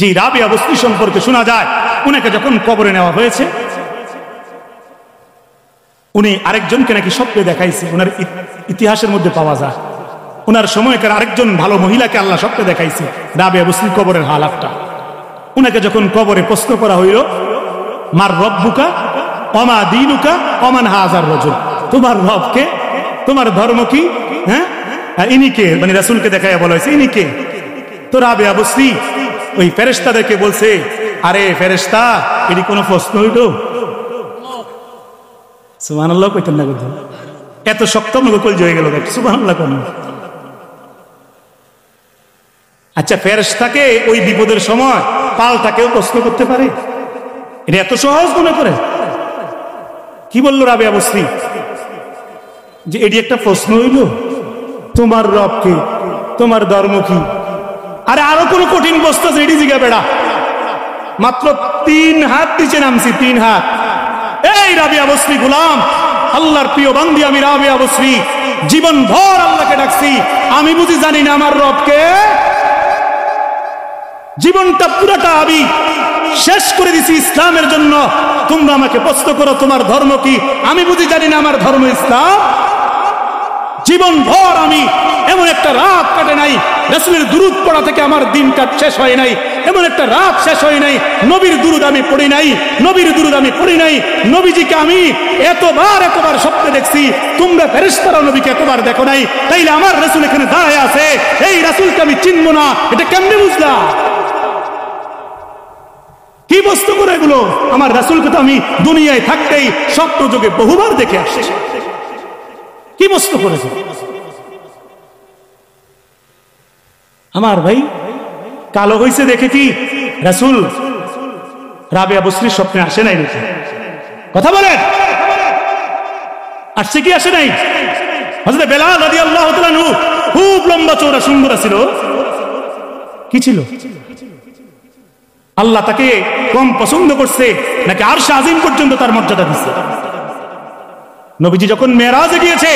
জি, রাবিয়া বসরি সম্পর্কে শোনা যায়, উনাকে যখন কবরে নেওয়া হয়েছে, উনি আরেকজনকে নাকি স্বপ্নে দেখাইছে। উনার ইতিহাসের মধ্যে পাওয়া যায়, উনার সময়কার আরেকজন ভালো মহিলাকে আল্লাহ স্বপ্নে দেখাইছে রাবিয়া বসরির কবরের হালাতটা। উনাকে যখন কবরে প্রশ্ন করা হইল, মার রব্বুকা ওমা দীনুকা ওমান হাযার রাজুল, তোমার রবকে, তোমার ধর্ম কি? হ্যাঁ, ইনি কে? মানে রাসূলকে দেখাইয়া বলা হয়েছে ইনি কে? তো রাবিয়া বসরি ওই ফেরেশতাদেরকে বলছে, আরে ফেরেশতা, এটি কোনো প্রশ্ন হইল? সুবহানাল্লাহ কইতেন না, কইতেন এত শক্ত মুখল হয়ে গেল, সুবহানাল্লাহ কোন? আচ্ছা, ফেরেশতাকে ওই বিপদের সময় পাল্টাকেও প্রশ্ন করতে পারে? এটা এত সহজ মনে করে? কি বললো রাবিয়া বসরি? যে এটি একটা প্রশ্ন হইল, তোমার রব কে, তোমার ধর্ম কি? আরে আরো কোন কঠিন বস্তু আছে এটি জিগা বেড়া। মাত্র 3 হাত নিচে নামছি, 3 হাত। এই রাবিয়া বসরি গোলাম, আল্লাহর প্রিয় বান্দি আমি রাবিয়া বসরি, জীবন ভর আল্লাহকে ডাকছি, আমি বুঝি জানি না আমার রবকে? জীবনটা পুরোটা আমি শেষ করে দিছি ইসলামের জন্য, তোমরা আমাকে প্রশ্ন করো তোমার ধর্ম কি, আমি বুঝি জানি না আমার ধর্ম ইসলাম? জীবন ভর আমি এমন একটা রাত কাটে নাই রাসূলের দুরূদ পড়া থেকে আমার দিনটা শেষ হয় নাই, এমন একটা রাত শেষ হয় নাই নবীর দুরূদ আমি পড়ি নাই, নবীর দুরূদ আমি পড়ি নাই। নবীজিকে আমি এতবার স্বপ্নে দেখছি, তোমরা ফেরেশতারা নবীকে এতবার দেখো নাই, তাইলে আমার রাসূল এখানে দাঁড়ায় আছে, এই রাসূলকে আমি চিনব না, এটা কেমনে বুঝলা? কি বস্তু করে এগুলো? আমার রাসূলকে তো আমি দুনিয়ায় থাকতেই স্বপ্ন যোগে বহুবার দেখে আসছি, কি বস্তু করেছে? আমার ভাই কালো হয়েছে দেখে কি রাসূল রাবিয়া বসরির স্বপ্নে আসে নাই নাকি? কথা বলেন, আসছে কি আসে নাই? হযরত বেলাল রাদিয়াল্লাহু তাআলা আনহু খুব লম্বা চওড়া সুন্দর ছিল। কি ছিল? আল্লাহ তাকে কম পছন্দ করছে নাকি আরশ আজিম পর্যন্ত তার মর্যাদা দিচ্ছে? নবীজি যখন মেরাজে গিয়েছে,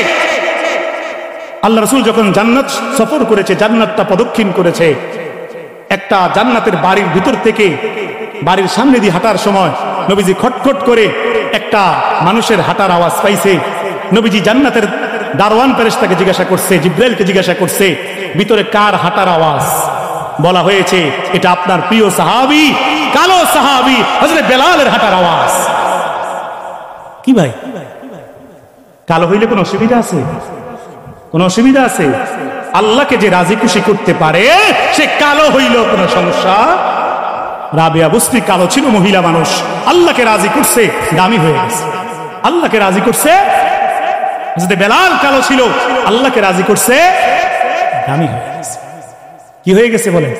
আল্লাহ রাসূল যখন জান্নাত সফর করেছে, জান্নাতটা প্রদক্ষিণ করেছে, একটা জান্নাতের বাড়ির ভিতর থেকে বাড়ির সামনে দিয়ে হাঁটার সময় নবীজি খটখট করে একটা মানুষের হাঁটার আওয়াজ পাইছে। নবীজি জান্নাতের দারওয়ান ফেরেশতাকে জিজ্ঞাসা করছে, জিবরাইলকে জিজ্ঞাসা করছে, ভিতরে কার হাঁটার আওয়াজ? বলা হয়েছে এটা আপনার প্রিয় সাহাবী, কালো সাহাবী হযরত বেলালের হাঁটার আওয়াজ। কি ভাই, কালো হইলে কোনো অসুবিধা আছে? কোন অসুবিধা আছে? আল্লাহকে যে রাজি খুশি করতে পারে সে কালো হইলেও কোনো সমস্যা। রাবিয়া বসরি কালো ছিল, মহিলা মানুষ, আল্লাহকে রাজি করছে, দামি হয়ে গেছে। আল্লাহকে রাজি করছে। হযরত বেলাল কালো ছিল, আল্লাহকে রাজি করছে, দামি হয়ে গেছে। কি হয়ে গেছে বলে?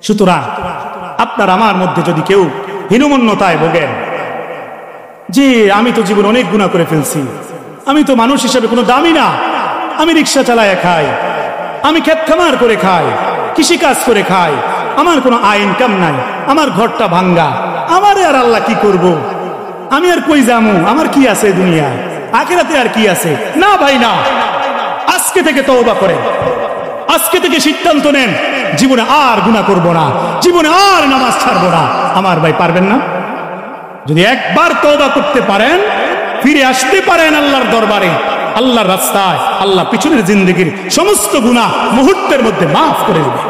সুতরাং আপনার আমার মধ্যে যদি কেউ হীনমন্যতায় ভোগেন যে আমি তো জীবন অনেক গুনাহ করে ফেলছি, আমি তো মানুষ হিসেবে কোনো দামি না, আমি রিক্সা চালায় খাই, আমি ক্ষেত খামার করে খাই, কৃষিকাজ করে খাই, আমার কোনো আয় ইনকাম নাই, আমার ঘরটা ভাঙ্গা, আমারে আর আল্লাহ কি করব? আমি আর কই যামু? আমার কি আছে দুনিয়ায়? আখিরাতে আর কি আছে? না ভাই না, আজকে থেকে তওবা করেন, আজকে থেকে সিদ্ধান্ত নেন, জীবনে আর গুনাহ করব না, জীবনে আর নামাজ ছাড়বো না। আমার ভাই পারবেন না? যদি একবার তওবা করতে পারেন, ফিরে আসতে পারেন আল্লাহর দরবারে, আল্লাহর রাস্তায়, আল্লাহ পিছনের জিন্দেগির সমস্ত গুনাহ মুহূর্তের মধ্যে মাফ করে দেবে।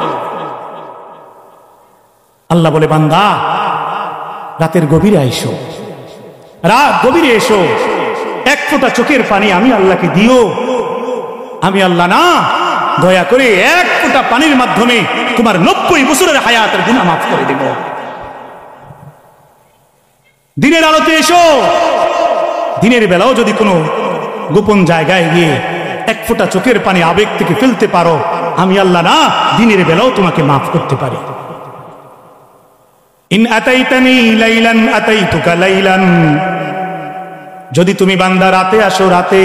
আল্লাহ বলে, বান্দা রাতের গভীরে এসো, রাত গভীরে এসো, এক ফোঁটা চোখের পানি আমি আল্লাহকে দিও। আমি আল্লাহ না, দয়া করে এক ফোঁটা পানির মাধ্যমে তোমার 90 বছরের হায়াতের গুনাহ মাফ করে দেব। দিনের আলোতে এসো। দিনের বেলাও যদি কোনো গোপন জায়গায় গিয়ে এক ফোঁটা চোখের পানি আবেগ থেকে ফেলতে পারো, আমি আল্লাহ না, দিনের বেলাও তোমাকে মাফ করতে পারি। ইন আতাইতানি লাইলান আতাইতুকা লাইলান, যদি তুমি বান্দা রাতে আসো, রাতে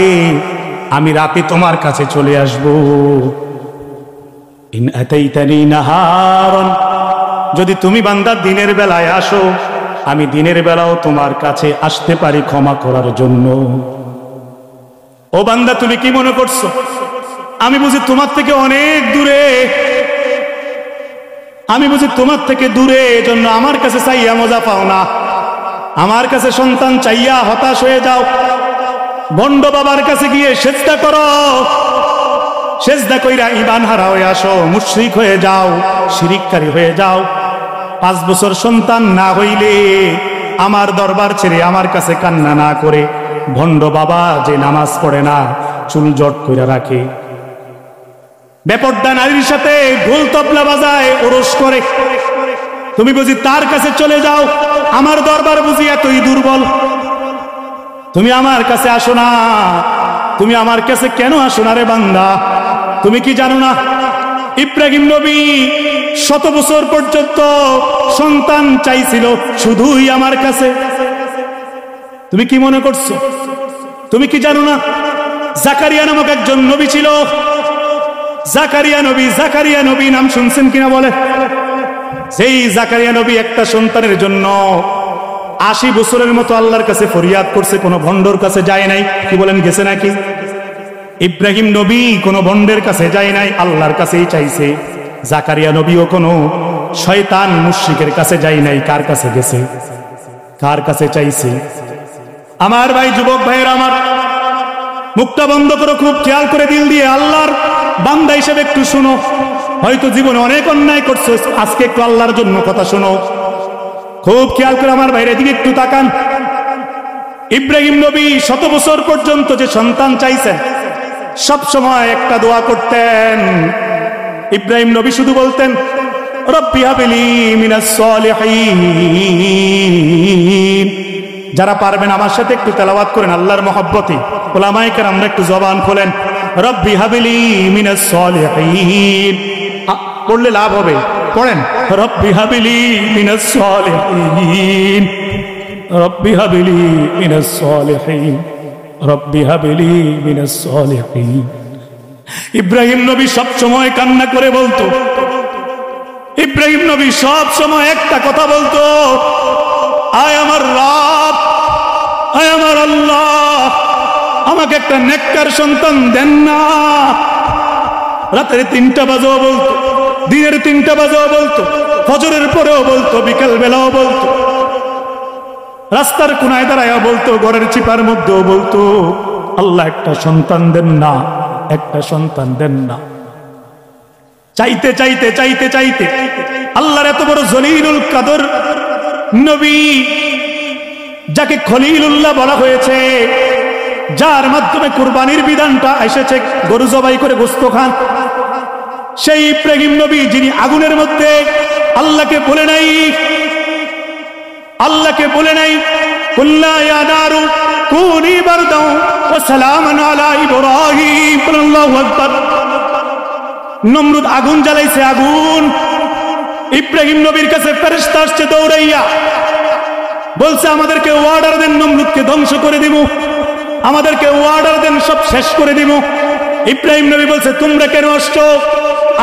আমি রাতে তোমার কাছে চলে আসব। ইন আতাইতানি নাহারান, যদি তুমি বান্দা দিনের বেলায় আসো, আমি দিনের বেলাও তোমার কাছে আসতে পারি ক্ষমা করার জন্য। ও বান্দা, তুমি কি মনে করছো আমি বুঝি তোমার থেকে অনেক দূরে? আমি বুঝি তোমার থেকে দূরে, এজন্য আমার কাছে চাইয়া মজা পাও না, আমার কাছে সন্তান চাইয়া হতাশ হয়ে যাও। ভণ্ড বাবার কাছে গিয়ে সেজদা করো, সেজদা কইরা ঈমান হারা হয়ে আসো, মুশরিক হয়ে যাও, শিরিককারী হয়ে যাও। 5 বছর সন্তান না হইলে আমার দরবার ছেড়ে আমার কাছে কান্না না করে ভণ্ড বাবা যে নামাজ পড়ে না, চুল জট কইরা রাখে, বেপরদা নারীর সাথে ঢোল তবলা বাজায়, ওরস করে, তুমি বুঝি তার কাছে চলে যাও? আমার দরবার বুঝি এতই দুর্বল? তুমি আমার কাছে আসো না, তুমি আমার কাছে কেন আসো না রে বান্দা? তুমি কি জানো না ইব্রাহিম নবী 100 বছর পর্যন্ত সন্তান চাইছিল শুধুই আমার কাছে? তুমি কি মনে করছো? তুমি কি জানো না জাকারিয়া নামক একজন নবী ছিল? জাকারিয়া নবী নাম শুনছেন কিনা বলে? সেই জাকারিয়া নবী একটা সন্তানের জন্য 80 বছরের মতো আল্লাহর কাছে ফরিয়াদ করছে, কোনো ভণ্ডর কাছে যায় নাই। কি বলেন, গেছে নাকি? ইব্রাহিম নবী কোনো ভণ্ডের কাছে যায় নাই, আল্লাহর কাছেই চাইছে। জাকারিয়া নবীও কোনো শয়তান মুশরিকের কাছে যায় নাই। কার কাছে গেছে? কার কাছে চাইছে? আমার ভাই, যুবক ভাইয়ের আমার, মুখটা বন্ধ করো, খুব খেয়াল করে দিল দিয়ে আল্লাহর বান্দা হিসেবে একটু শুনো। হয়তো জীবনে অনেক অন্যায় করছো, আজকে একটু আল্লাহর জন্য কথা শোনো। খুব খেয়াল করে আমার ভাইয়ের দিকে একটু তাকান। ইব্রাহিম নবী 100 বছর পর্যন্ত যে সন্তান চাইছেন, সব সময় একটা দোয়া করতেন। ইব্রাহিম নবী শুধু বলতেন, রব্বি হাবলি মিনাস সলিহিন। যারা পারবেন আমার সাথে একটু তেলাওয়াত করেন আল্লাহর মহব্বতে। উলামায়ে কেরামরা একটু জবান খোলেন, রব্বি হাবলি মিনাস সলিহিন। পড়লে লাভ হবে, পড়েন, রব্বি হাবলি মিনাস সলিহিন, রব্বি হাবলি মিনাস সলিহিন, রব্বি হাবলি মিনাস সলিহিন। ইব্রাহিম নবী সব সময় কান্না করে বলতো, ইব্রাহিম নবী সব সময় একটা কথা বলতো, আয় আমার রব, আয় আমার আল্লাহ, আমাকে একটা নেককার সন্তান দেন না। রাতের 3টা বাজেও বলতো, দিনের 3টা বাজেও বলতো, ফজরের পরেও বলতো, বিকেল বেলাও বলতো, রাস্তার কোনায় দাঁড়ায়ও বলতো, ঘরের চিপার মধ্যেও বলতো, আল্লাহ একটা সন্তান দেন না, একটা সন্তান দেন না। চাইতে চাইতে চাইতে চাইতে আল্লাহর এত বড় জলিলুল কাদর নবী, যাকে খলিলুল্লাহ বলা হয়েছে, যার মাধ্যমে কুরবানির বিধানটা এসেছে, গরু জবাই করে গোশত খান, সেই ইব্রাহিম নবী যিনি আগুনের মধ্যে আল্লাহকে বলে নাই, আল্লাহকে বলে নাই, কুল্লা ইয়া নারু কুনি বারদাও ওয়া সালামান আলা ইব্রাহিম, আল্লাহু আকবার। নমরুদ আগুন জ্বালাইছে, আগুন, ইব্রাহিম নবীর কাছে ফেরেশতা আসছে দৌড়াইয়া, বলছে আমাদেরকে অর্ডার দেন, নমরুদকে ধ্বংস করে দিব, আমাদেরকে অর্ডার দেন, সব শেষ করে দিব। ইব্রাহিম নবী বলছে, তোমরা কেন আসছো?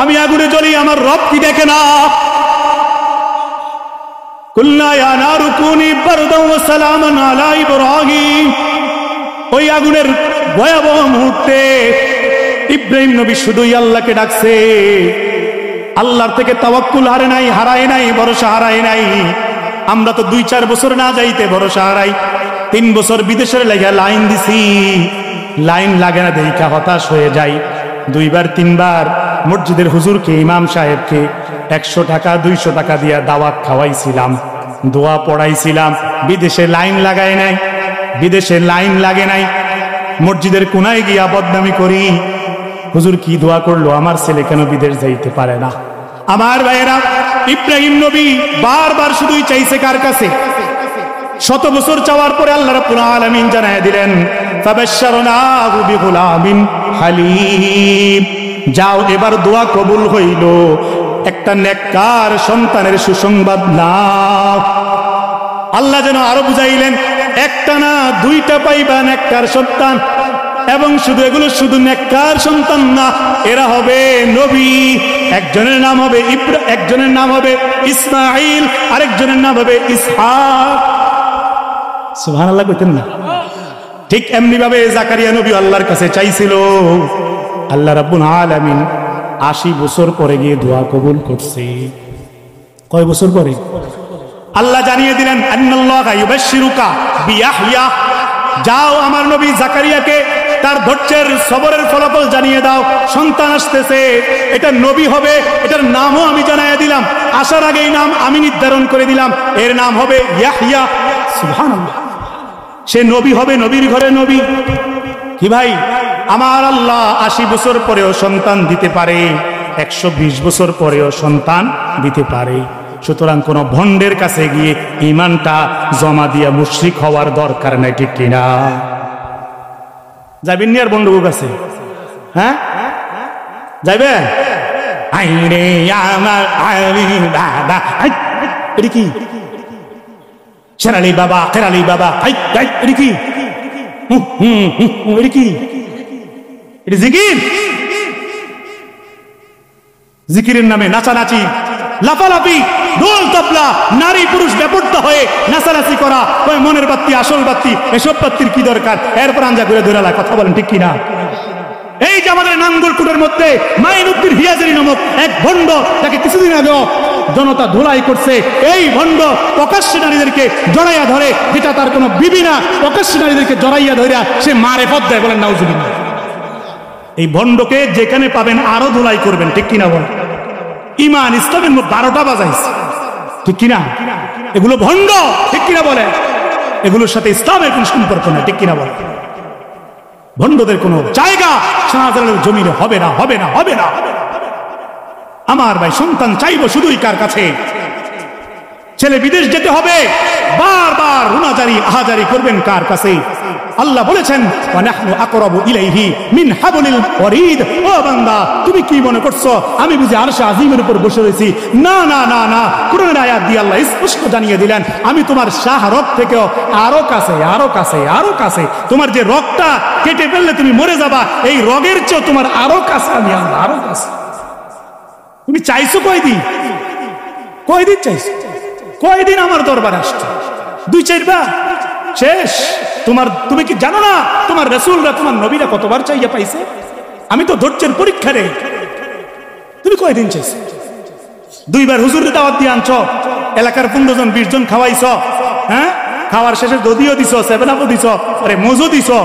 আমি আগুনে জ্বলি, আমার রব কি দেখে না? কুল্লা ইয়া নারু কুনি বারদাও ওয়া সালামান আলা ইব্রাহিম। ওই আগুনের ভয়াবহ মুহূর্তে ইব্রাহিম নবী শুধুই আল্লাহকে ডাকছে, আল্লাহর থেকে তাওয়াক্কুল হারায় নাই, ভরসা হারায় নাই। আমরা তো 2-4 বছর না যাইতে ভরসা হারাই। 3 বছর বিদেশের লেগে লাইন দিছি, লাইন লাগে না দেখা হতাশ হয়ে যাই। 2বার 3বার মসজিদের হুজুরকে, ইমাম সাহেবকে 100 টাকা 200 টাকা দিয়া দাওয়াত খাওয়াইছিলাম, দোয়া পড়াইছিলাম। বিদেশে লাইন লাগায় নাই, বিদেশে লাইন লাগে নাই। মসজিদের কোনায় গিয়া বদনামি করি, হুজুর কি দোয়া করলো, আমার ছেলে কেন বিদেশ যাইতে পারে না? আমার ভাইয়েরা, ইব্রাহিম নবী বারবার শুধুই চাইছে কার কাছে? 100 বছর চাওয়ার পরে আল্লাহ রাব্বুল আলামিন জানায় দিলেন, ফাবাশশারনাহু বিগুলামিন হালিম। যাও, এবার দোয়া কবুল হইল, একটা নেককার সন্তানের সুসংবাদ নাও। আল্লাহ যেন আরো বুঝাইলেন, একটা না 2টা পাইবা নেককার সন্তান, এবং শুধু এগুলো শুধু নেককার সন্তান না, এরা হবে নবী। একজনের নাম হবে একজনের নাম হবে ইসমাঈল, আরেকজনের নাম হবে ইসহাক। সুবহানাল্লাহ কইতেন না? ঠিক এমনি ভাবে জাকারিয়া নবী আল্লাহর কাছে চাইছিল, আল্লাহ রাব্বুল আলামিন 80 বছর পরে গিয়ে দোয়া কবুল করছে। কয় বছর পরে? আল্লাহ জানিয়ে দিলেন আন্নাল্লাহা ইউবাশশিরুকা বিয়াহইয়া, যাও আমার নবী জাকারিয়াকে তার ধৈর্যের সবরের ফলাফল জানিয়ে দাও, সন্তান আসতেছে, এটা নবী হবে, এটার নামও আমি জানিয়ে দিলাম, আসার আগেই নাম আমি নির্ধারণ করে দিলাম, এর নাম হবে ইয়াহইয়া। সুবহানাল্লাহ, সে নবী হবে, নবীর ঘরে নবী। কি ভাই, আমার আল্লাহ 80 বছর পরেও সন্তান দিতে পারে, 120 বছর পরেও সন্তান দিতে পারে। সুতরাং কোন ভণ্ডের কাছে গিয়ে ইমানটা জমা দিয়ে মুশরিক হওয়ার দরকার নাই, ঠিক কিনা? যাবেন নি আর বন্ধুর কাছে? হ্যাঁ যাইবে? আইরে আমার বাবা, এটা কি? শেরালি বাবা, কেরালি বাবা, এটা কি? এটা কি? এটা জিকির? জিকিরের নামে নাচানাচি, লাফালাফি, ঢোল তবলা, নারী পুরুষ বেপরোয়া হয়ে নাচানাচি করা, ওই মনের বাত্তি আসল বাত্তি, এসব বাত্তির কি দরকার? এরপর আঞ্জা করে ধরে কথা বলেন, ঠিক কিনা? এই যে আমাদের নাঙ্গলকোটের মধ্যে মাইনুদ্দিন হিয়াজারি নামক এক ভণ্ড, তাকে কিছুদিন আগে জনতা ধুলাই করছে, এই ভণ্ড প্রকাশ্যে নারীদেরকে জড়াইয়া ধরে, যেটা তার কোনো বিবি না, প্রকাশ্যে নারীদেরকে জড়াইয়া ধরিয়া সে মারে পথ দেয়। বলেন নাউজুবিল্লাহ। এই ভণ্ডকে যেখানে পাবেন আরো ধুলাই করবেন, ঠিক কিনা বলেন? ইমান ইসলামের 12টা বাজাইছে, ঠিক কিনা? এগুলো ভণ্ড, ঠিক কিনা বলে? এগুলোর সাথে ইসলামের কোন সম্পর্ক নেই, ঠিক কিনা বলে? ভণ্ডদের কোন জায়গা শাহজালালের জমিনে হবে না, হবে না, হবে না। আমার ভাই, সন্তান চাইবো শুধুই কার কাছে? ছেলে বিদেশ যেতে হবে, বারবার রুনাজারি আহাজারি করবেন কার কাছে? আল্লাহ বলেছেন ওয়ানাহনু আকরাবু ইলাইহি মিন হাবলিল ওয়ারিদ। ও বান্দা, তুমি কি মনে করছো আমি বুঝি আরশে আজিমের উপর বসে রয়েছি? না না না না, কোরআনের আয়াত দিয়ে আল্লাহ স্পষ্ট জানিয়ে দিলেন আমি তোমার শাহরগ থেকেও আরো কাছে, আরো কাছে, আরো কাছে। তোমার যে রগটা কেটে ফেললে তুমি মরে যাবা, এই রগের চেয়ে তোমার আরো কাছে আমি আল্লাহ, আরো কাছে। তুমি চাইছো কয়দিন? কয়দিন চাইছো? কয়দিন আমার দরবারে আসছো? 2-4 বার শেষ। তুমি কি জানো না তোমার রাসূলরা, তোমার নবীরা কতবার চাইয়া পাইছে? আমি তো ধৈর্যের পরীক্ষা রে। তুমি কয়দিন চাইছো? 2 বার হুজুরের দাওয়াত দিয়ে আনছো, এলাকার 15 জন 20 জন খাওয়াইছো, হ্যাঁ, খাওয়ার শেষে দধিও দিছো, 7 আপও দিছো, আরে মজু দিছো।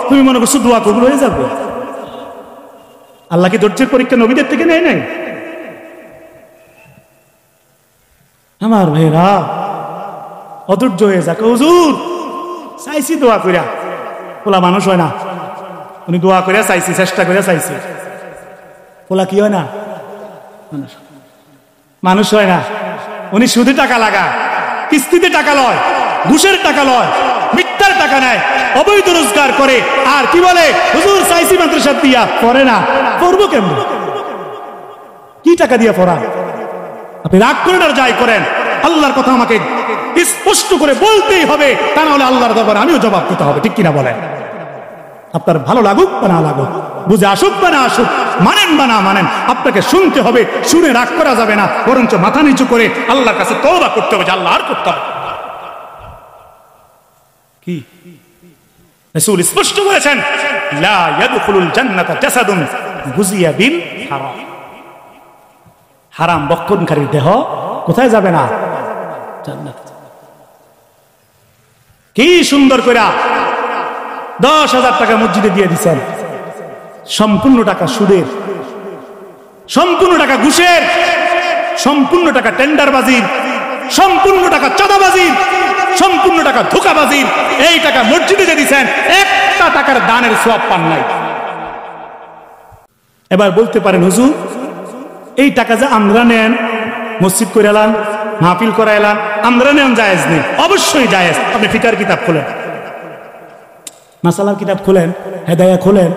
তুমি মনে করছো দোয়া কবুল হয়ে যাবে? আল্লাহ কি ধৈর্যের পরীক্ষা নবীদের থেকে নেয় নাই? আমার ভাইরা অধৈর্য হয়ে যাক, হুজুর চাইছি দোয়া কইরা, পোলা মানুষ হয় না, উনি দোয়া কইরা চাইছি, চেষ্টা করে চাইছি, পোলা কি হয় না? মানুষ হয় না। উনি সুদে টাকা লাগায়, কিস্তিতে টাকা লয়, ঘুষের টাকা লয়, মিথ্যার টাকা নেয়, অবৈধ রোজগার করে, আর কি বলে হুজুর চাইছি মাদ্রাসা দিয়া, পড়ে না। পড়বো কেমন? কি টাকা দিয়া পড়া? আপনি রাগ করেন আর যাই করেন, আল্লাহর কথা আমাকে স্পষ্ট করে বলতেই হবে, তা না হলে আল্লাহর দরবারে আমিও জবাব দিতে হবে, ঠিক কিনা বলেন? আপনার ভালো লাগুক বা না লাগুক, বুঝে আসুক বা না আসুক, মানেন বা না মানেন, আপনাকে শুনতে হবে। শুনে রাগ করা যাবে না, বরঞ্চ মাথা নিচু করে আল্লাহর কাছে তওবা করতে হবে, আল্লাহ আর করতে হবে। কি রাসূল স্পষ্ট বলেছেন, লা ইয়াদখুলুল জান্নাতা জাসাদুন গুজিয়া বিল হারাম। হারাম বক্ষণকারীর দেহ কোথায় যাবে না? জান্নাত। কি সুন্দর করে 10,000 টাকা মসজিদে দিয়ে দিচ্ছেন, সম্পূর্ণ টাকা সুদের, সম্পূর্ণ টাকা ঘুষের, সম্পূর্ণ টাকা টেন্ডারবাজির, সম্পূর্ণ টাকা চাঁদাবাজির, সম্পূর্ণ টাকা ধোঁকাবাজির। এই টাকা মসজিদে দিয়ে দিচ্ছেন, একটা টাকার দানের সওয়াব পান নাই। এবার বলতে পারেন হুজুর এই টাকা যে আমরা নেন, মসজিদ করে এলাম, মাহফিল করে এলাম, আমরা নেন জায়েজ নেই? অবশ্যই জায়েজ। আপনি ফিকার কিতাব খোলেন, মাসালার কিতাব খোলেন, হেদায়া খোলেন।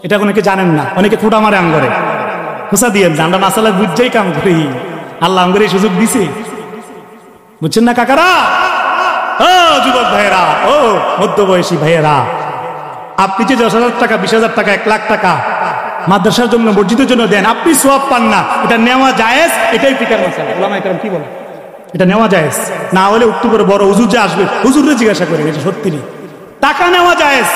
এটা অনেকে জানেন না, অনেকে খোঁটা মারে আঙ্গরে, খোঁচা দিয়ে আমরা মাসালা বুঝতেই কাম করি। আল্লাহ আঙ্গরে সুযোগ দিছে, বুঝছেন না কাকারা? ও যুবক ভাইয়েরা, ও মধ্যবয়সী ভাইয়েরা, আপনি যে 10,000 টাকা, 20,000 টাকা, 1 লাখ টাকা মাদ্রাসার জন্য, মসজিদের জন্য দেন, আপনি সওয়াব পান না, এটা নেওয়া জায়েজ? এটাই ফিকার মাসালা। ওলামায়ে কেরাম কি বলে? এটা নেওয়া জায়েজ। না হলে উত্তর করে বড় হুজুর যে আসবে, হুজুরে জিজ্ঞাসা করে, এটা সত্যি টাকা নেওয়া জায়েজ,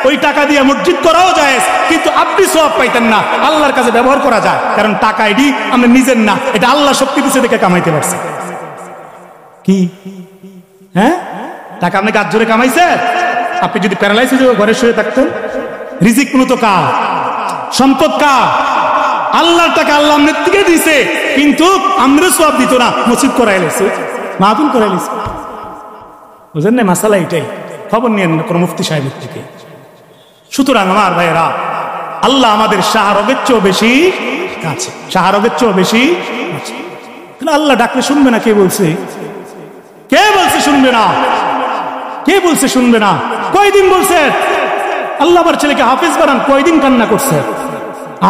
ওই টাকা দিয়ে মসজিদ করাও যায়, কিন্তু আপনি সওয়াব পাইতেন না, আল্লাহর কাছে ব্যবহার করা যায়, কারণ টাকা এটি আমরা নিজের না, এটা আল্লাহ শক্তি দিচ্ছে দেখে কামাইতে পারছে। কি হ্যাঁ, টাকা আপনি কাজ জোরে কামাইছে? আপনি যদি প্যারালাইসিস হয়ে ঘরে শুয়ে থাকতেন, রিজিক মূলত কার? সম্পদ কার? আল্লাহর টাকা আল্লাহ আমাদের থেকে দিছে, কিন্তু আমরা সওয়াব দিত না, মসজিদ করাই লেছে, মাহফিল করাই লেছে। বুঝলেন না মাসালা? এটাই খবর নিয়ে কোন মুফতি সাহেবের থেকে। সুতরাং আমার ভাইয়েরা, আল্লাহ আমাদের শাহরগের চেয়েও বেশি কাছে, শাহরগের চেয়েও বেশি কাছে। আল্লাহ ডাকলে শুনবে না? কে বলছে? কে বলছে শুনবে না? কে বলছে শুনবে না? কয়দিন বলছে আল্লাহ আমার ছেলেকে হাফেজ বানান, কয়দিন কান্না করছে?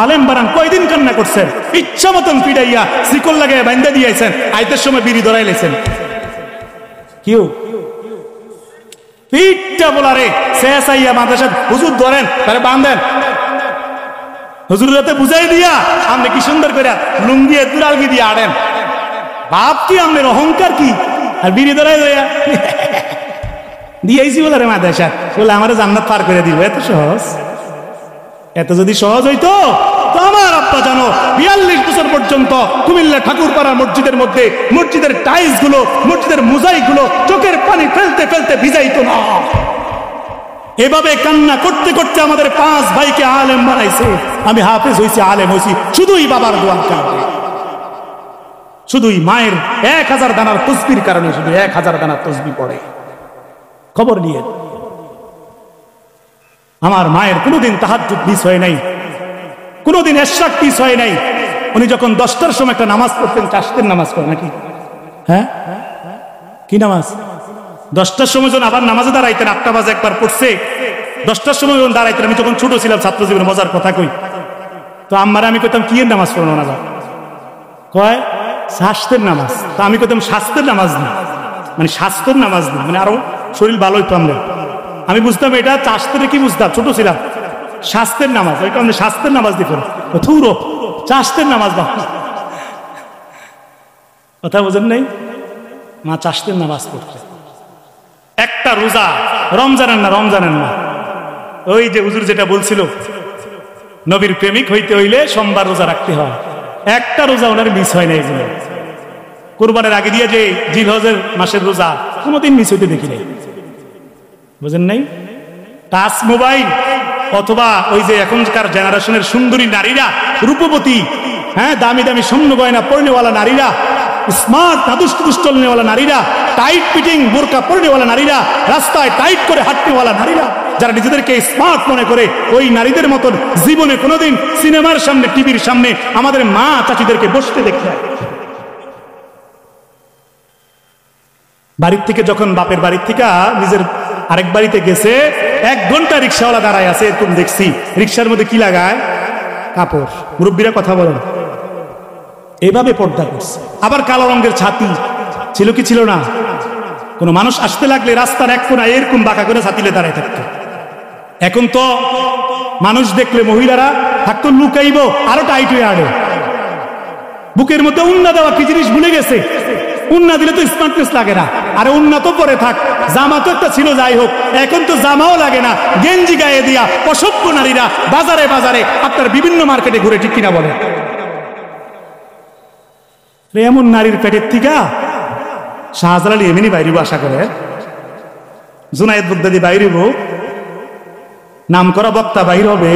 আলেম বানান, কয়দিন কান্না করছেন? ইচ্ছা মতন পিড়াইয়া শিকল লাগাইয়া বাইন্দা দিয়েছেন, আইতের সময় বিড়ি ধরাই লেছেন। কেউ পিঠটা বলারে শেষ আইয়া মাদ্রাসা হুজুর ধরেন, তাহলে বাঁধেন, হুজুর রাতে বুঝাই দিয়া আপনি কি সুন্দর করে লুঙ্গি দুরালগি দিয়ে আড়েন। বাপ কি আপনার অহংকার কি? আর বিড়ি ধরাই দিয়েছি বলে রে মাদ্রাসা বলে আমার জান্নাত পার করে দিব। এত সহজ? এত যদি সহজ হইতো তো আমার আব্বা জানো 42 বছর পর্যন্ত কুমিল্লা ঠাকুরপাড়ার মসজিদের মধ্যে মসজিদের টাইলস গুলো, মসজিদের মোজাইক গুলো চোখের পানি ফেলতে ফেলতে ভিজাইতো না। এভাবে কান্না করতে করতে আমাদের 5 ভাইকে আলেম বানাইছে। আমি হাফেজ হইছি, আলেম হইছি শুধুই বাবার দোয়ার কারণে, শুধুই মায়ের 1000 দানার তসবির কারণে, শুধু 1000 দানার তসবি পড়ে। খবর নিয়ে আমার মায়ের কোনোদিন তাহাজ্জুদ মিস হয় নাই, কোনোদিন ইশরাক মিস হয় নাই। উনি যখন 10টার সময় একটা নামাজ পড়তেন, চাষতের নামাজ পড়ে নাকি? হ্যাঁ, কি নামাজ? 10টার সময় যখন আবার নামাজে দাঁড়াইতেন, 8টা বাজে একবার পড়ছে, 10টার সময় যখন দাঁড়াইতেন, আমি যখন ছোট ছিলাম, ছাত্র জীবনে মজার কথা কই, তো আম্মারা আমি কইতাম কি এর নামাজ পড়ো না? কয় স্বাস্থ্যের নামাজ। তো আমি কইতাম স্বাস্থ্যের নামাজ না, মানে স্বাস্থ্যের নামাজ না, মানে আরো শরীর ভালো হইতো। আমি বুঝতাম এটা চাষতে, কি বুঝতাম, ছোট ছিলাম, স্বাস্থ্যের নামাজ, ওই কারণে স্বাস্থ্যের নামাজ দিত থুরো চাষতের নামাজ। বা কথা বোঝেন নাই? মা চাষতের নামাজ পড়তে। একটা রোজা রমজানের না, রমজানের না, ওই যে হুজুর যেটা বলছিল নবীর প্রেমিক হইতে হইলে সোমবার রোজা রাখতে হয়, একটা রোজা ওনার মিস হয় না। এগুলো কুরবানের আগে দিয়ে যে জিলহজের মাসের রোজা কোনোদিন মিস হইতে দেখি নাই। বুঝেন নাই? টাচ মোবাইল অথবা ওই যে এখনকার জেনারেশনের সুন্দরী নারীরা, রূপবতী, হ্যাঁ, দামি দামি স্বর্ণ গয়না পরনেওয়ালা নারীরা, স্মার্ট নাদুষ্টনেওয়ালা নারীরা, টাইট ফিটিং বোরকা পরনেওয়ালা নারীরা, রাস্তায় টাইট করে হাঁটনেওয়ালা নারীরা, যারা নিজেদেরকে স্মার্ট মনে করে, ওই নারীদের মতন জীবনে কোনোদিন সিনেমার সামনে, টিভির সামনে আমাদের মা চাচিদেরকে বসতে দেখতে হয়। বাড়ির থেকে যখন বাপের বাড়ির থেকে নিজের আরেক বাড়িতে গেছে, 1 ঘন্টা রিক্সাওয়ালা দাঁড়ায় আছে, এরকম দেখছি। রিক্সার মধ্যে কি লাগায়? কাপড়। মুরব্বীরা কথা বলেন, এভাবে পর্দা করছে। আবার কালো রঙের ছাতি ছিল কি ছিল না? কোন মানুষ আসতে লাগলে রাস্তার এক কোণায় এরকম বাঁকা করে ছাতিলে দাঁড়ায় থাকতো। এখন তো মানুষ দেখলে মহিলারা থাকতো লুকাইব, আরো টাইট হয়ে আড়ে। বুকের মধ্যে উন্না দেওয়া কি জিনিস ভুলে গেছে। উন্না দিলে তো স্মার্টনেস লাগে না, আরে উন্না তো পরে থাক, জামা তো একটা ছিল, যাই হোক, এখন তো জামাও লাগে না, গেঞ্জি গায়ে দিয়া অসভ্য নারীরা বাজারে বাজারে আপনার বিভিন্ন মার্কেটে ঘুরে, ঠিক কিনা বলে? এমন নারীর পেটের থেকে শাহজালাল এমনি বাইরিব আশা করে, জুনায়েদ বুগদাদি বাইরিব, নাম করা বক্তা বাহির হবে,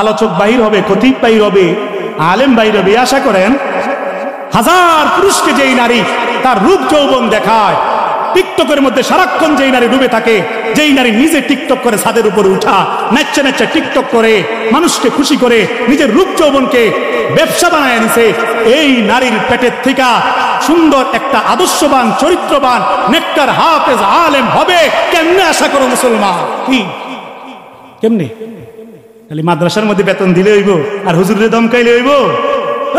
আলোচক বাহির হবে, খতিব বাহির হবে, আলেম বাহির হবে, আশা করেন? হাজার পুরুষকে যেই নারী তার রূপ যৌবন দেখায়, টিকটকের মধ্যে সারাক্ষণ যেই নারী ডুবে থাকে, যেই নারী নিজে টিকটক করে ছাদের উপরে উঠা, নাচছে নাচছে টিকটক করে মানুষকে খুশি করে নিজের রূপ যৌবনকে ব্যবসা বানায় নিছে, এই নারীর পেটের থেকে সুন্দর একটা আদর্শবান, চরিত্রবান, নেককার, হাফেজ, আলেম হবে কেমনে আশা করো মুসলমান? কি কেমনে? খালি মাদ্রাসার মধ্যে বেতন দিলে হইব আর হুজুরে দমকাইলে হইব?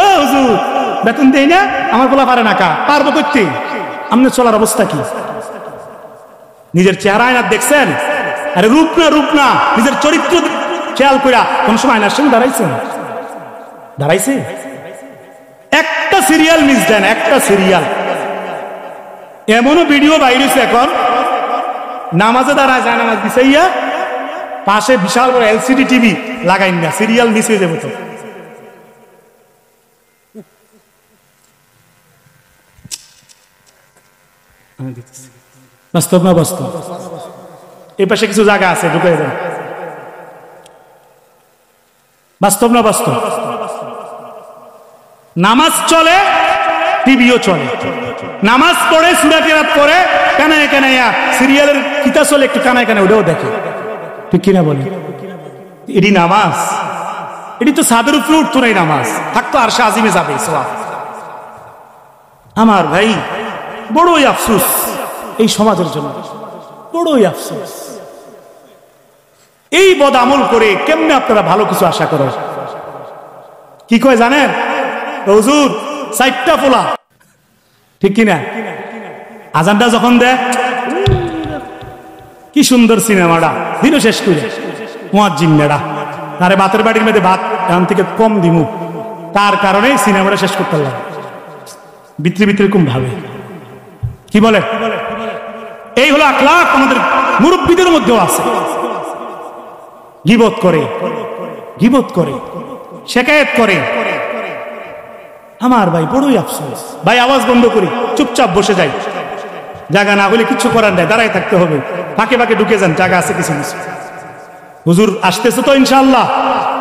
ও হুজুর বেতন দেই না, আমার বলা পারে না, কা পারবো করতে? আপনার চলার অবস্থা কি? নিজের চেহারা আয়না দেখছেন? আরে রূপ না, রূপ না, নিজের চরিত্র খেয়াল কইরা কোন সময় আয়নার সঙ্গে দাঁড়াইছেন? দাঁড়াইছে? একটা সিরিয়াল মিস দেন, একটা সিরিয়াল। এমনও ভিডিও বাইরেছে এখন, নামাজে দাঁড়ায় যায়, নামাজ দিছাইয়া পাশে বিশাল বড় এলসিডি টিভি লাগাইন না, সিরিয়াল মিস হয়ে যাবে তো। বাস্তব না বাস্তব? এই পাশে কিছু জায়গা আছে, ঢুকে যাবে। বাস্তব না বাস্তব? নামাজ চলে, টিভিও চলে। নামাজ পড়ে, সূরা কিরাত পড়ে, কানায় কানাইয়া সিরিয়ালের কিতা চলে একটু কানায় কানায় ওটাও দেখে, ঠিক কিনা বলি? এটি নামাজ? এটি তো ছাদের উপরে উঠতো নাই নামাজ, থাকতো আরশে আজিমে যাবে সওয়াব। আমার ভাই বড়ই আফসোস এই সমাজের জন্য, বড়ই আফসোস। এই বদ আমল করে কেমনে আপনারা ভালো কিছু আশা করেন? কি কয় জানেন? হুজুর 4টা পোলা, ঠিক কিনা? আজানটা যখন দেয়, কি সুন্দর সিনেমাটা দিনও শেষ করে মুয়াজ্জিন নেড়া তারে ভাতের বাড়ির মধ্যে ভাত এখান থেকে কম দিমু, তার কারণে সিনেমাটা শেষ করতে লাগে। ভিতরে ভিতরে কম ভাবে, কি বলে? এই হলো আখলাক আমাদের মুরব্বীদের মধ্যেও আছে। গীবত করে, গীবত করে, শিকায়েত করে। আমার ভাই বড়ই আফসোস। ভাই আওয়াজ বন্ধ করি, চুপচাপ বসে যাই, জায়গা না হলে কিছু করার নাই, দাঁড়ায় থাকতে হবে। ফাঁকে ফাঁকে ঢুকে যান, জায়গা আছে কিছু কিছু। হুজুর আসতেছে তো ইনশাআল্লাহ,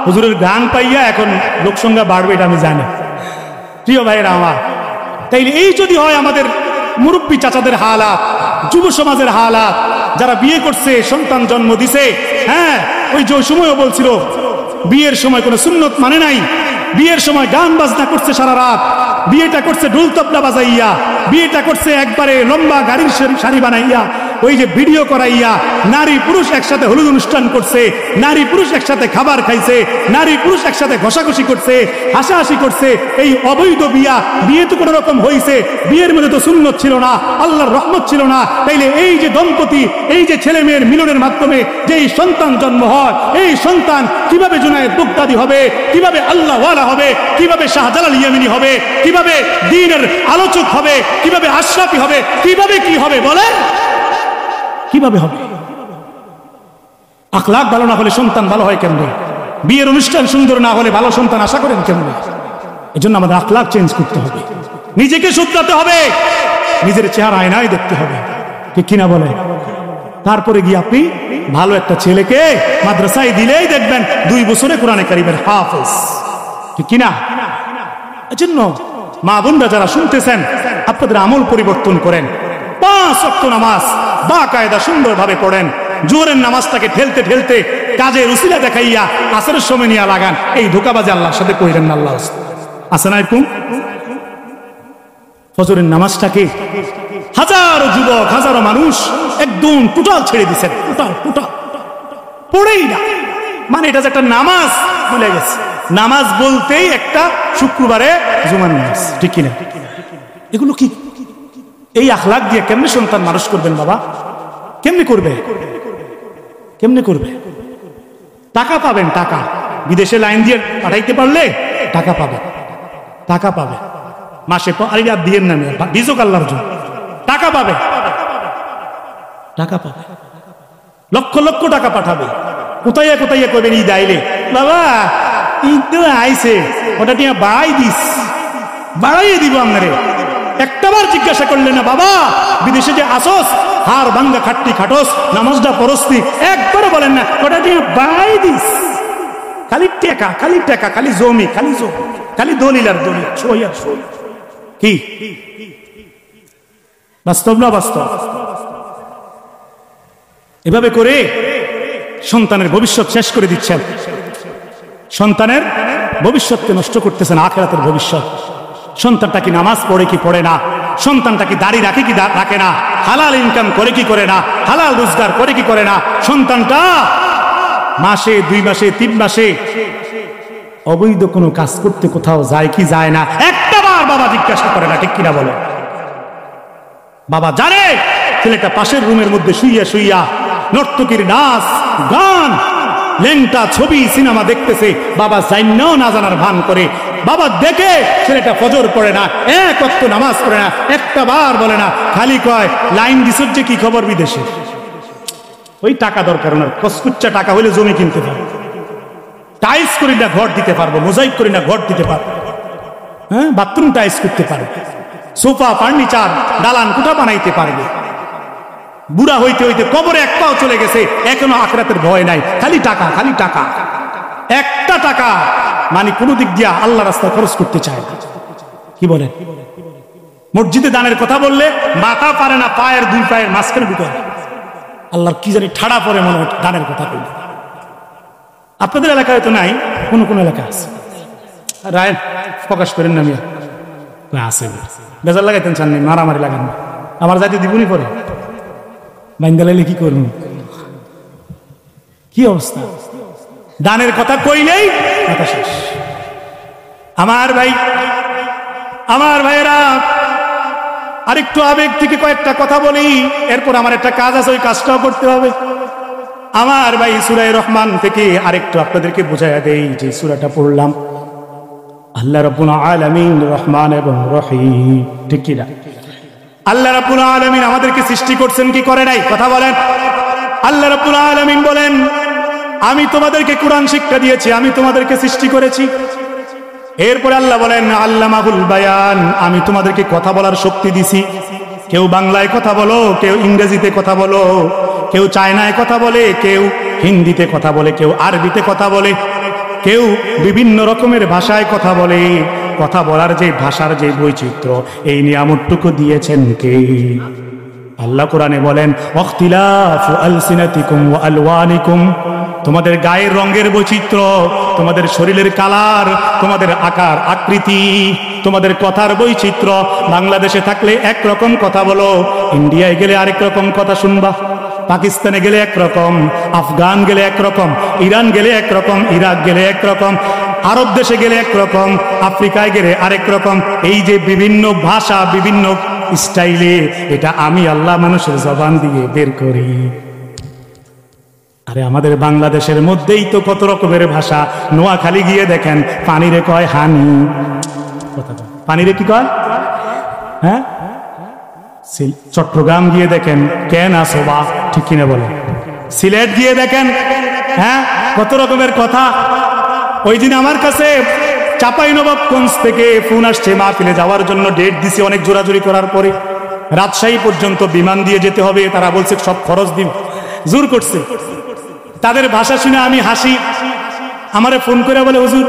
হুজুরের গান পাইয়া এখন লোকসংখ্যা বাড়বে, এটা আমি জানি। প্রিয় ভাইয়েরা আমার, তাইলে এই যদি হয় আমাদের মুরব্বী চাচাদের হালাত, যুব সমাজের হালাত, যারা বিয়ে করছে, সন্তান জন্ম দিছে, হ্যাঁ ওই যে সময়ও বলছিল বিয়ের সময় কোনো সুন্নত মানে নাই, বিয়ের সময় গান বাজনা করছে সারা রাত, বিয়েটা করছে ঢোল তবলা বাজাইয়া, বিয়েটা করছে একবারে লম্বা গাড়ির শাড়ি বানাইয়া, ওই যে ভিডিও করাইয়া নারী পুরুষ একসাথে হলুদ অনুষ্ঠান করছে, নারী পুরুষ একসাথে খাবার খাইছে, নারী পুরুষ একসাথে ঘষাঘষি করছে, হাসাহাসি করছে। এই অবৈধ বিয়া, বিয়ে তো কোনো রকম হয়েছে, বিয়ের মধ্যে তো সুন্নত ছিল না, আল্লাহর রহমত ছিল না। তাইলে এই যে দম্পতি, এই যে ছেলে মেয়ের মিলনের মাধ্যমে যেই সন্তান জন্ম হয়, এই সন্তান কিভাবে জুনায়েদ বুগদাদি হবে, কিভাবে আল্লাহ ওয়ালা হবে, কিভাবে শাহজালাল ইয়ামিনী হবে, কিভাবে দ্বীনের আলোচক হবে, কিভাবে আশরাফি হবে, কিভাবে কি হবে বলেন? কিভাবে হবে? আখলাক ভালো না হলে সন্তান ভালো হয় কেমনে? বিয়ের অনুষ্ঠান সুন্দর না হলে ভালো সন্তান আশা করেন কেমনে? এই জন্য আমাদের আখলাক চেঞ্জ করতে হবে, নিজেকে শুধরাতে হবে, নিজের চেহারা আয়নায় দেখতে হবে, ঠিক কিনা বলে? তারপরে গিয়ে আপনি ভালো একটা ছেলেকে মাদ্রাসায় দিলেই দেখবেন 2 বছরে কোরআনে কারিমের হাফেজ, ঠিক কিনা? এজন্য মা বোনরা যারা শুনতেছেন, আপনাদের আমল পরিবর্তন করেন। 5 ওয়াক্ত নামাজ বাকায়দা সুন্দরভাবে পড়েন। জোহরের নামাজটাকে ঠেলতে ঠেলতে কাজের উসিলা দেখাইয়া আসরের সময় নিয়ে লাগান। এই ধোঁকাবাজে আল্লাহর সাথে কইরেন না। আল্লাহ আছে না এরকম? ফজরের নামাজটাকে হাজারো যুবক, হাজারো মানুষ একদম টোটাল ছেড়ে দিচ্ছেন, টোটাল পড়েই না। মানে এটা যে একটা নামাজ ভুলে গেছে। নামাজ বলতেই একটা শুক্রবারে জুমার নামাজ, ঠিক কিনা? এগুলো কি? এই আখলাক দিয়ে কেমনে সন্তান মানুষ করবেন বাবা? কেমনে করবে? কেমনে করবে? টাকা পাবেন, টাকা বিদেশে লাইন দিয়ে পাঠাইতে পারলে টাকা পাবে, টাকা পাবে মাসে। আরে আর দিয়ে না, বিজক আল্লাহর জন্য টাকা পাবে, টাকা পাবে, লক্ষ লক্ষ টাকা পাঠাবে। কোথায় কোথায় করবেন? ঈদ আইলে বাবা ঈদ তো আইছে, ওটা নিয়ে বাড়াই দিস, বাড়াইয়ে দিব আপনারে। একটাবার জিজ্ঞাসা করলে না বাবা বিদেশে যে আসোস, হার ভাঙ্গা খাট্টি খাটোস, নামাজটা পরস্তি, একবারও বলেন না ওটা নিয়ে বাড়াই দিস। খালি টাকা, খালি টাকা, খালি জমি, খালি জমি, খালি দলিল আর দলিল, সই আর সই। কি বাস্তব না বাস্তব? এভাবে করে সন্তানের ভবিষ্যৎ শেষ করে দিচ্ছেন, সন্তানের ভবিষ্যৎকে নষ্ট করতেছেন, আখিরাতের ভবিষ্যৎ। সন্তানটা কি নামাজ পড়ে কি পড়ে না, সন্তানটা কি দাড়ি রাখে কি রাখে না, হালাল ইনকাম করে কি করে না, হালাল রোজগার করে কি করে না, সন্তানটা মাসে 2 মাসে 3 মাসে অবৈধ কোনো কাজ করতে কোথাও যায় কি যায় না, একটাবার বাবা জিজ্ঞাসা করে না, ঠিক কিনা বলে? বাবা জানে ছেলেটা পাশের রুমের মধ্যে শুইয়া শুইয়া নর্তকীর নাচ গান লেংটা ছবি সিনেমা দেখতেছে, বাবা জান্নাও না জানার ভান করে। বাবা দেখে ছেলেটা ফজর পড়ে না, 1 ওয়াক্ত নামাজ পড়ে না, একটা বার বলে না, খালি কয় লাইন দিছর যে কি খবর বিদেশে, ওই টাকা দরকার ওনার, কসকুচ্চা টাকা হলে জমি কিনতে পারবে, টাইলস করি না ঘর দিতে পারবো, মোজাইক করি না ঘর দিতে পারবো, হ্যাঁ বাথরুম টাইলস করতে পারবে, সোফা ফার্নিচার দালান কোঠা বানাইতে পারবে। বুড়া হইতে হইতে কবরে এক পাও চলে গেছে, এখনো আখিরাতের ভয় নাই, খালি টাকা খালি টাকা। একটা টাকা মানে কোন দিক দিয়া আল্লাহ রাস্তায় খরচ করতে চায় না। কি বলেন? মসজিদে দানের কথা বললে মাথা পারে না, পায়ের দুই পায়ের মাঝখানে ঢুকে আল্লাহর কি জানি ঠাড়া পরে মনে হয় দানের কথা বললে। আপনাদের এলাকায় তো নাই, কোন কোন এলাকা আছে, রায় প্রকাশ করেন না মিয়া, আছে বেজার লাগাইতেন চাননি, মারামারি লাগান না, আমার জাতি দিবনি পরে বাইন্দা লাইলে কি করুন, কি অবস্থা। দানের কথা কইলেই কথা শেষ। আমার ভাই, আমার ভাইয়েরা, আরেকটু আবেগ থেকে কয়েকটা কথা বলি, এরপর আমার একটা কাজ আছে, ওই কাজটাও করতে হবে। আমার ভাই সূরা রহমান থেকে আরেকটু আপনাদেরকে বুঝাইয়া দেই, যে সূরাটা পড়লাম আল্লাহ রাব্বুল আলামিন রহমান এবং রহিম, ঠিক কি না? আল্লাহ রাব্বুল আলামিন আমাদেরকে সৃষ্টি করছেন কি করে নাই? কথা বলেন। আল্লাহ রাব্বুল আলামিন বলেন, আমি তোমাদেরকে কোরআন শিক্ষা দিয়েছি, আমি তোমাদেরকে সৃষ্টি করেছি। এরপরে আল্লাহ বলেন আল্লামাহুল বায়ান, আমি তোমাদেরকে কথা বলার শক্তি দিছি। কেউ বাংলায় কথা বলো, কেউ ইংরেজিতে কথা বলো, কেউ চায়নায় কথা বলে, কেউ হিন্দিতে কথা বলে, কেউ আরবিতে কথা বলে, কেউ বিভিন্ন রকমের ভাষায় কথা বলে। কথা বলার যে ভাষার যে বৈচিত্র্য, এই নিয়ামতটুকু দিয়েছেন কে? আল্লাহ কোরআনে বলেন ওয়াখতিলাফু আলসিনাতিকুম ওয়া আলওয়ানিকুম, তোমাদের গায়ের রঙের বৈচিত্র্য, তোমাদের শরীরের কালার, তোমাদের আকার আকৃতি, তোমাদের কথার বৈচিত্র্য। বাংলাদেশে থাকলে একরকম কথা বলো, ইন্ডিয়ায় গেলে আরেক রকম কথা শুনবা, পাকিস্তানে গেলে একরকম, আফগান গেলে একরকম, ইরান গেলে একরকম, ইরাক গেলে একরকম, আরব দেশে গেলে একরকম, আফ্রিকায় গেলে আরেক রকম। এই যে বিভিন্ন ভাষা, বিভিন্ন স্টাইলে, এটা আমি আল্লাহ মানুষের জবান দিয়ে বের করি। আরে আমাদের বাংলাদেশের মধ্যেই তো কত রকমের ভাষা। নোয়াখালী গিয়ে দেখেন পানিরে কয় হানি, পানিরে কি কয়? হ্যাঁ। চট্টগ্রাম গিয়ে দেখেন কেন আসোবা, ঠিক কিনা বলে। সিলেট গিয়ে দেখেন হ্যাঁ কত রকমের কথা। ওই দিন আমার কাছে চাঁপাইনবাবগঞ্জ থেকে ফোন আসছে, মাহফিলে যাওয়ার জন্য ডেট দিছি, অনেক জোরাজুরি করার পরে রাজশাহী পর্যন্ত বিমান দিয়ে যেতে হবে। তারা বলছে সব খরচ দিব, জোর করছে। তাদের ভাষা শুনে আমি হাসি। আমারে ফোন করে বলে, হুজুর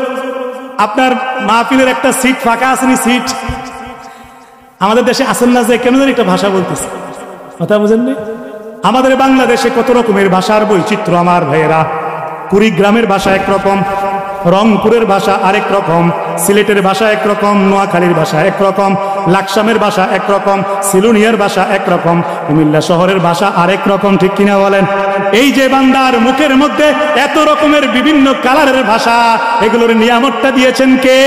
আপনার মাহফিলের একটা সিট ফাঁকা আসেনি, সিট আমাদের দেশে আসেন না, যে কেন একটা ভাষা বলতেছে, কথা বুঝেননি? আমাদের বাংলাদেশে কত রকমের ভাষার বৈচিত্র্য আমার ভাইয়েরা। কুড়িগ্রামের ভাষা একরকম, রংপুরের ভাষা আরেক রকম, সিলেটের ভাষা একরকম, নোয়াখালীর ভাষা একরকম, লাকসামের ভাষা একরকম, সিলুনিয়ার ভাষা একরকম, কুমিল্লা শহরের ভাষা আরেক রকম, ঠিক কিনা বলেন? এই যে বান্দার মুখের মধ্যে এত রকমের বিভিন্ন কালারের ভাষা, এগুলোর নিয়ামতটা দিয়েছেন কে?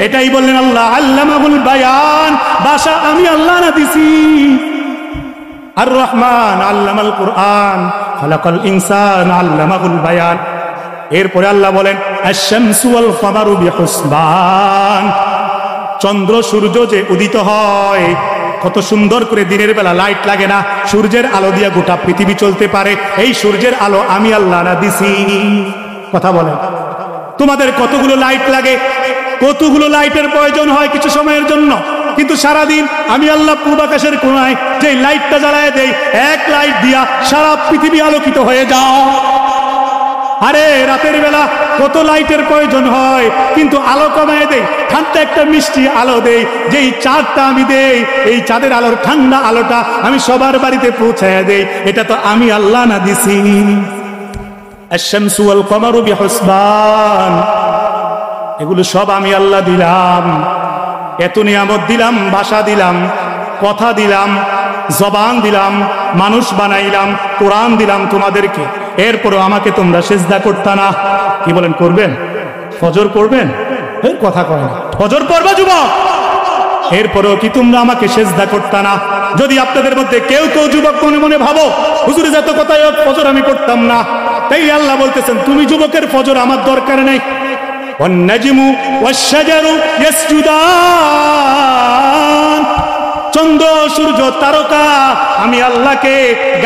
এটাই বললেন আল্লাহ আল্লামাহুল বায়ান, ভাষা আমি আল্লাহ না দিছি। আর রহমান আল্লামাল কুরআন, খালাকাল ইনসান আল্লামাহুল বায়ান। এরপরে আল্লাহ বলেন আশ-শামসু ওয়াল কামারু বিহুসবান, চন্দ্র সূর্য যে উদিত হয় কত সুন্দর করে, দিনের বেলা লাইট লাগে না, সূর্যের আলো দিয়ে গোটা পৃথিবী চলতে পারে। এই সূর্যের আলো আমি আল্লাহ না দিছি। কথা বলেন, তোমাদের কতগুলো লাইট লাগে, কতগুলো লাইটের প্রয়োজন হয় কিছু সময়ের জন্য, কিন্তু সারাদিন আমি আল্লাহ পূর্ব আকাশের কোণায় যে লাইটটা জ্বালায় দেই, এক লাইট দিয়া সারা পৃথিবী আলোকিত হয়ে যাও। আরে রাতের বেলা কত লাইটের প্রয়োজন হয়, কিন্তু আলো কমায় দেই, ঠান্ডা একটা মিষ্টি আলো দেই। যেই চাঁদটা আমি দেই, এই চাঁদের আলোর ঠান্ডা আলোটা আমি সবার বাড়িতে পৌঁছায় দেই। এটা তো আমি আল্লাহ না দিছি। আশ-শামসু ওয়াল কামারু বিহুসবান, এগুলো সব আমি আল্লাহ দিলাম। এত নিয়ামত দিলাম, ভাষা দিলাম, কথা দিলাম, জবান দিলাম, মানুষ বানাইলাম, কোরআন দিলাম তোমাদেরকে। এরপরও আমাকে তোমরা সেজদা করতা না। কি বলেন, করবেন? ফজর করবেন? কথা কয় না, ফজর পড়বা যুবক, এরপরেও কি তোমরা আমাকে সেজদা করতা না? যদি আপনাদের মধ্যে কেউ কেউ যুবক মনে মনে ভাবো হুজুর যত কথাই হোক ফজর আমি করতাম না, তাই আল্লাহ বলতেছেন তুমি যুবকের ফজর আমার দরকার নেই। ওয়ান-নাজমু ওয়াশ-শাজারু ইয়াসজুদান, চন্দ্র সূর্য তারকা আমি আল্লাহকে,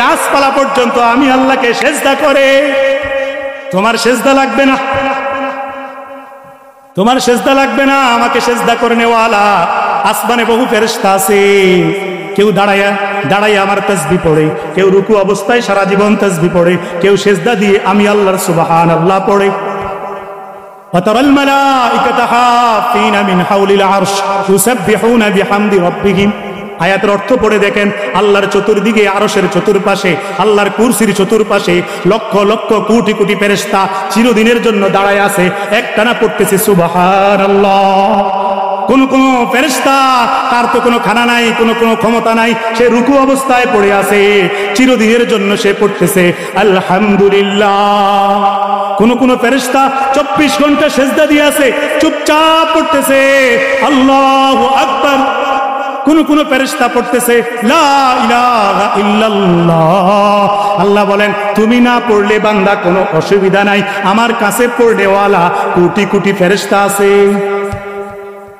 গাছপালা পর্যন্ত আমি আল্লাহকে সেজদা করে। তোমার সেজদা লাগবে না, তোমার সেজদা লাগবে না, আমাকে সেজদা করে নেওয়ালা আসমানে বহু ফেরেশতা আছে। কেউ দাঁড়ায়া দাঁড়াইয়া আমার তাসবিহ পড়ে, কেউ রুকু অবস্থায় সারা জীবন তাসবিহ পড়ে, কেউ সেজদা দিয়ে আমি আল্লাহর সুবহানাল্লাহ পড়ে। ওয়াতারাল মালাইকাতা হাফিনা মিন হাওলিল আরশ ইউসাব্বিহুনা বিহামদি রাব্বিহিম। আয়াতের অর্থ পড়ে দেখেন, আল্লাহর চতুর্দিকে, আরশের চতুর্পাশে, আল্লাহর কুরসির চতুর্পাশে লক্ষ লক্ষ কোটি কোটি ফেরেশতা চিরদিনের জন্য দাঁড়ায় আছে, একটানা পড়তেছে সুবহানাল্লাহ। কোন কোন ফেরেশতা তার তো কোনো খানা নাই, কোনো ক্ষমতা নাই, সে রুকু অবস্থায় পড়ে আছে, চিরদিনের জন্য সে পড়তেছে আলহামদুলিল্লাহ। কোন কোন ফেরেশতা 24 ঘন্টা সেজদা দিয়ে আছে, চুপচাপ পড়তেছে আল্লাহু আকবার। কোন কোন ফেরেশতা পড়তেছে লা ইলাহা ইল্লাল্লাহ। আল্লাহ বলেন, তুমি না পড়লে বান্দা কোনো অসুবিধা নাই, আমার কাছে পড়নেওয়ালা কোটি কোটি ফেরেশতা আছে।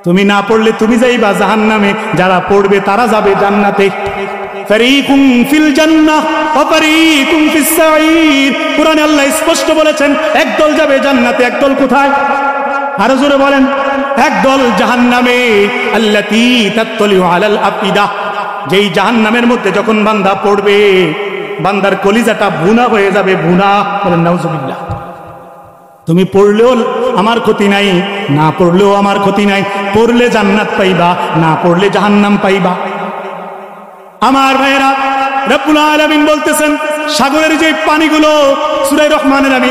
তুমি না পড়লে তুমি যাইবা জাহান্নামে, যারা পড়বে তারা যাবে জান্নাতে। ফারীকুম ফিল জান্নাহ ওয়া ফারীকুম ফিস সাঈর। কুরআনে আল্লাহ স্পষ্ট বলেছেন, একদল যাবে জান্নাতে, একদল কোথায়? আরো জোরে বলেন, একদল জাহান্নামে। আল্লাতী তাত্তালিউ আলাল আফিদা, যেই জাহান্নামের মধ্যে যখন বান্দা পড়বে, বান্দার কলিজাটা ভুনা হয়ে যাবে, ভুনা। বলেন নাউজুবিল্লাহ। তুমি পড়লেও আমার ক্ষতি নাই, না পড়লেও আমার ক্ষতি নাই। পড়লে জান্নাত পাইবা, না পড়লে জাহান্নাম পাইবা। আমার ভাইয়েরা, রব্বুল আলামিন বলতেছেন, সাগরের যে পানিগুলো, সূরা রহমানের আমি